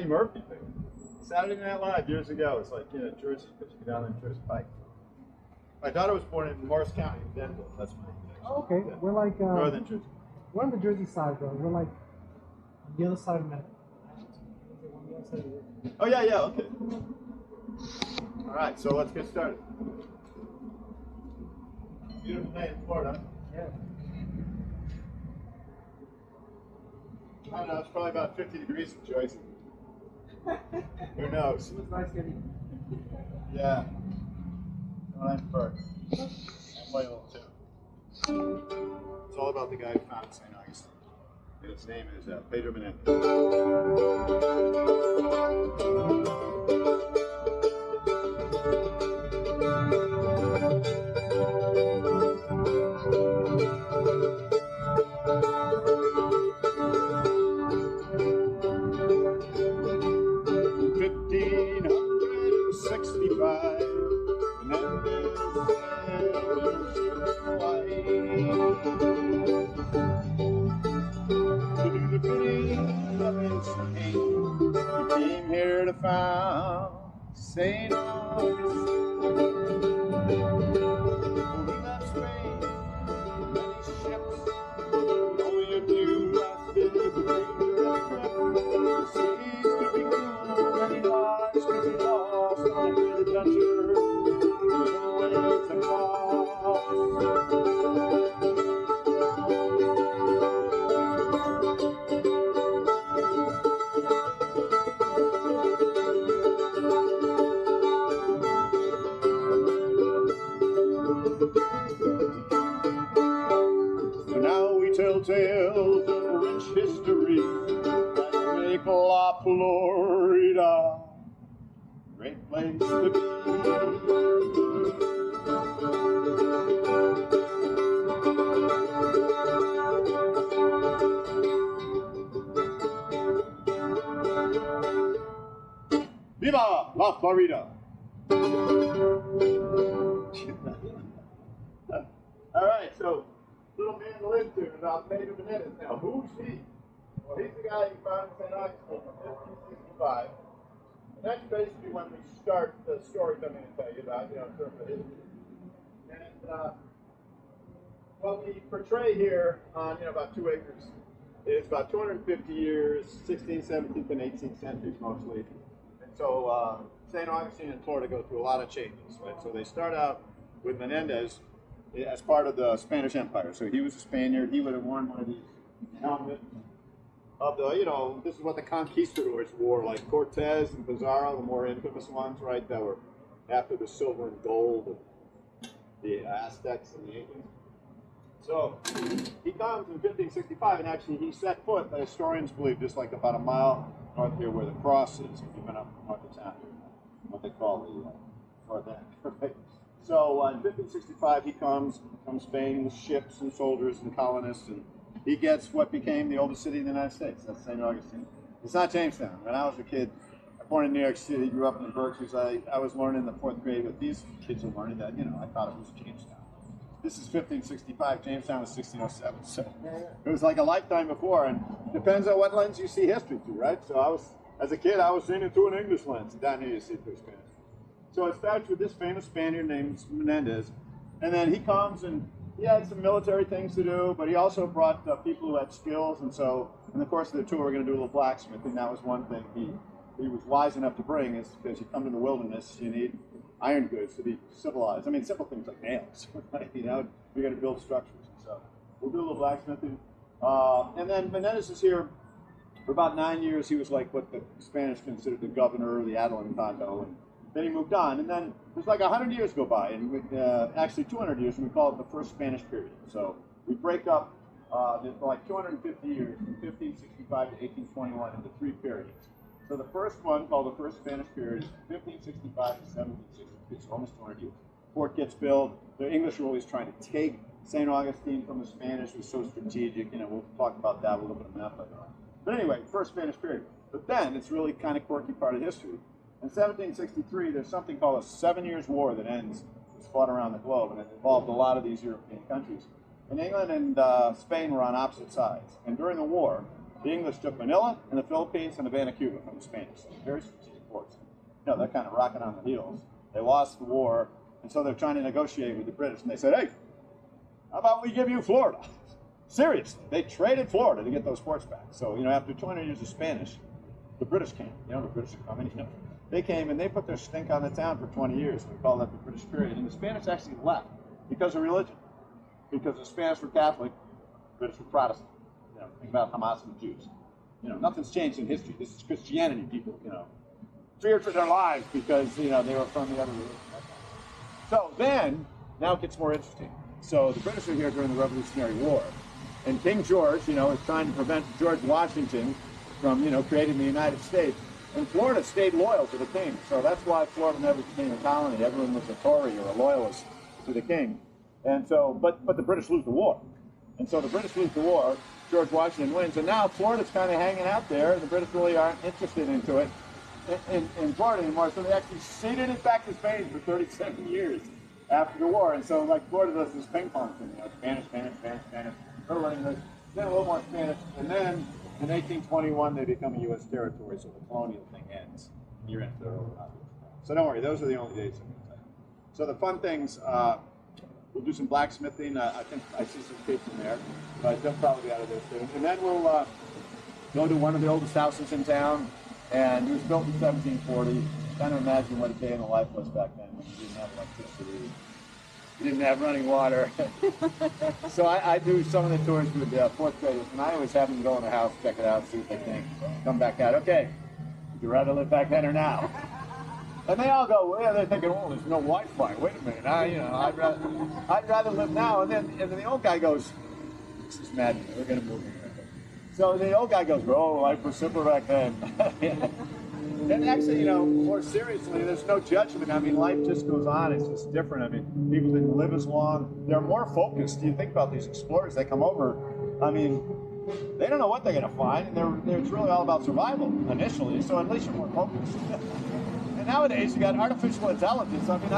Murphy thing. Saturday Night Live years ago. It's like, you know, Jersey, but you go down there Jersey Pike. My daughter was born in Morris County, in Denver. That's my connection. Oh, okay. Yeah. We're like Northern Jersey. We're on the Jersey side, bro. We're like on the other side of that. Oh yeah, yeah, okay. All right, so let's get started. Beautiful day in Florida. Yeah. I don't know, it's probably about 50 degrees in Jersey. Who knows? It was nice getting. Yeah. No, I'm Bert. I play a little too. It's all about the guy who founded St. Augustine. And his name is Pedro Menéndez. Came here to found St. Augustine. We left Spain, many ships, only a few lasted the dangerous trip. The seas could be cruel, many lives could be lost on a great adventure. With the waves and loss. Tales of rich history that make La Florida a great place to be. Viva La Florida! All right, so little man lived here about Pedro Menéndez. Now, who's he? Well, he's the guy who founded St. Augustine in 1565. And that's basically when we start the stories I'm going to tell you about, you know, in terms of history. And what we portray here on, you know, about 2 acres is about 250 years, 16th, 17th, and 18th centuries mostly. And so St. Augustine and Florida go through a lot of changes, right? So they start out with Menéndez as part of the Spanish Empire. So he was a Spaniard. He would have worn one of these helmets of the, you know, this is what the conquistadors wore, like Cortez and Pizarro, the more infamous ones, right, that were after the silver and gold of the Aztecs and the Incas. So he comes in 1565, and actually he set foot, the historians believe, just like about a mile north here where the cross is, if you've been up north of town here, what they call the north end, right? So in 1565, he comes from Spain with ships and soldiers and colonists, and he gets what became the oldest city in the United States. That's St. Augustine. It's not Jamestown. When I was a kid, born in New York City, grew up in the Berkshires, I was learning in the 4th grade, but these kids are learning that, you know, I thought it was Jamestown. This is 1565. Jamestown was 1607. So it was like a lifetime before, and depends on what lens you see history through, right? So as a kid, I was seeing it through an English lens, and down here you see it through Spanish. So it starts with this famous Spaniard named Menéndez, and then he comes and he had some military things to do, but he also brought people who had skills, and so in the course of the tour we're going to do a little blacksmithing. That was one thing he was wise enough to bring, is because you come to the wilderness, you need iron goods to be civilized. I mean, simple things like nails, right? You know, you're going to build structures. So we'll do a little blacksmithing. And then Menéndez is here for about 9 years. He was like what the Spanish considered the governor of the Adelantado, and then he moved on, and then there's like 100 years go by, and actually 200 years, and we call it the first Spanish period. So we break up like 250 years, from 1565 to 1821, into 3 periods. So the first one, called the first Spanish period, is 1565 to 1763, so almost 200 years. Fort gets built. The English were always trying to take St. Augustine from the Spanish. It was so strategic. You know, we'll talk about that a little bit of math later on. But anyway, first Spanish period. But then it's really kind of quirky part of history. In 1763, there's something called a 7 Years' War that ends. It's fought around the globe, and it involved a lot of these European countries. And England and Spain were on opposite sides. And during the war, The English took Manila and the Philippines and Havana, Cuba from the Spanish. Very strategic ports. You know, they're kind of rocking on the heels. They lost the war, and so they're trying to negotiate with the British. And they said, hey, how about we give you Florida? Seriously, they traded Florida to get those ports back. So, you know, after 200 years of Spanish, the British came. You know, the British are coming. You know, they came and they put their stink on the town for 20 years. We call that the British period. And the Spanish actually left because of religion. Because the Spanish were Catholic, the British were Protestant. You know, think about Hamas and the Jews. You know, nothing's changed in history. This is Christianity. People, you know, feared for their lives because, you know, they were from the other religion. So then, now it gets more interesting. So the British are here during the Revolutionary War. And King George, you know, is trying to prevent George Washington from, you know, creating the United States. And Florida stayed loyal to the king. So that's why Florida never became a colony. Everyone was a Tory or a loyalist to the king. And so, but the British lose the war. And so the British lose the war, George Washington wins, and now Florida's kind of hanging out there, and the British really aren't interested into it in Florida anymore. So they actually ceded it back to Spain for 37 years after the war. And so, like, Florida does this ping pong thing, you know, Spanish, Spanish, Spanish, Spanish, little English, then a little more Spanish, and then in 1821 they become a U.S. territory, so the colonial thing ends. You're into their own hobby. So don't worry, those are the only dates I'm going to tell you. So the fun things, we'll do some blacksmithing. I think I see some kids in there, but they'll probably be out of there soon. And then we'll go to one of the oldest houses in town, and it was built in 1740. Kind of imagine what a day in the life was back then when you didn't have electricity. You didn't have running water. So I do some of the tours with fourth graders, and I always have them go in the house, check it out, see what they think, come back out. Okay, would you rather live back then or now? And they all go, well, they're thinking, oh, there's no Wi-Fi. Wait a minute, I'd rather live now. And then the old guy goes, this is maddening. We're going to move here. So the old guy goes, oh, life was simpler back then. And actually, you know, more seriously, there's no judgment. I mean, life just goes on. It's just different. I mean, people didn't live as long. They're more focused. You think about these explorers that come over. I mean, they don't know what they're going to find. It's really all about survival initially. So at least you're more focused. And nowadays, you got artificial intelligence. I mean,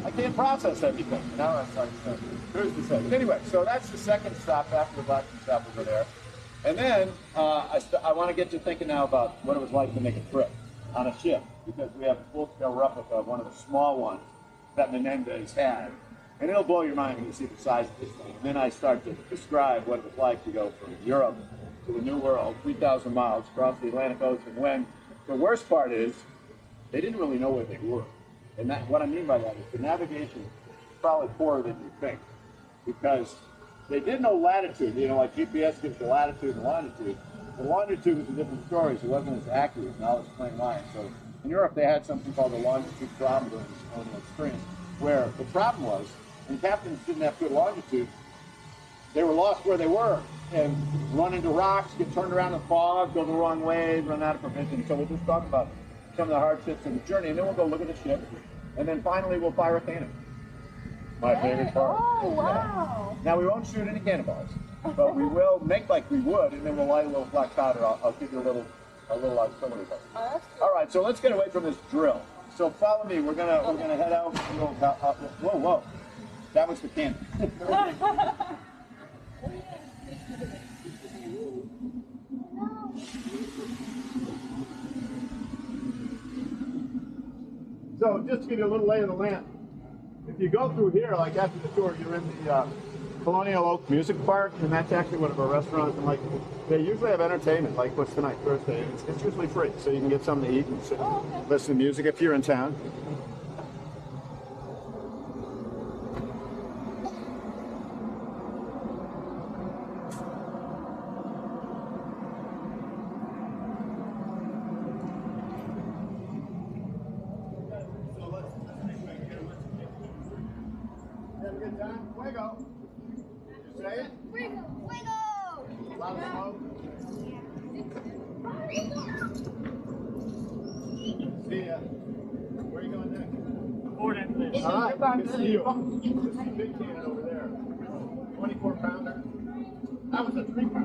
I can't process everything. You know, it's like, who's to say? But anyway, so that's the second stop after the Blackman stop over there. And then I want to get you thinking now about what it was like to make a trip on a ship, because we have a full-scale replica of one of the small ones that Menéndez had. And it'll blow your mind when you see the size of this thing. And then I start to describe what it was like to go from Europe to the New World, 3,000 miles across the Atlantic Ocean, when the worst part is they didn't really know where they were. And what I mean by that is the navigation is probably poorer than you think, because they did know latitude. You know, like GPS gives the latitude and longitude. The longitude was a different story, so it wasn't as accurate, and I'll explain why. So in Europe, they had something called the longitude problem during this colonial experience, where the problem was, when captains didn't have good longitude, they were lost where they were, and run into rocks, get turned around in fog, go the wrong way, run out of provisions. So we'll just talk about some of the hardships of the journey, and then we'll go look at the ship, and then finally we'll fire a cannon. My favorite part. Oh, wow. Now, we won't shoot any cannonballs, but we will make like we would, and then we'll light a little black powder. I'll give you a little auxiliary button. Oh, all right, so let's get away from this drill. So follow me. We're gonna head out. Whoa! That was the cannon. So just to give you a little lay of the land, if you go through here, like after the tour, you're in the Colonial Oak Music Park, and that's actually one of our restaurants. And like, they usually have entertainment, like what's tonight, Thursday. It's usually free, so you can get something to eat and sit, listen to music if you're in town. Fuego. You say it? Fuego! Fuego! Loud smoke. See ya. Where are you going next? All right, good to see you. This is a big cannon over there. 24-pounder. That was a 3-pounder.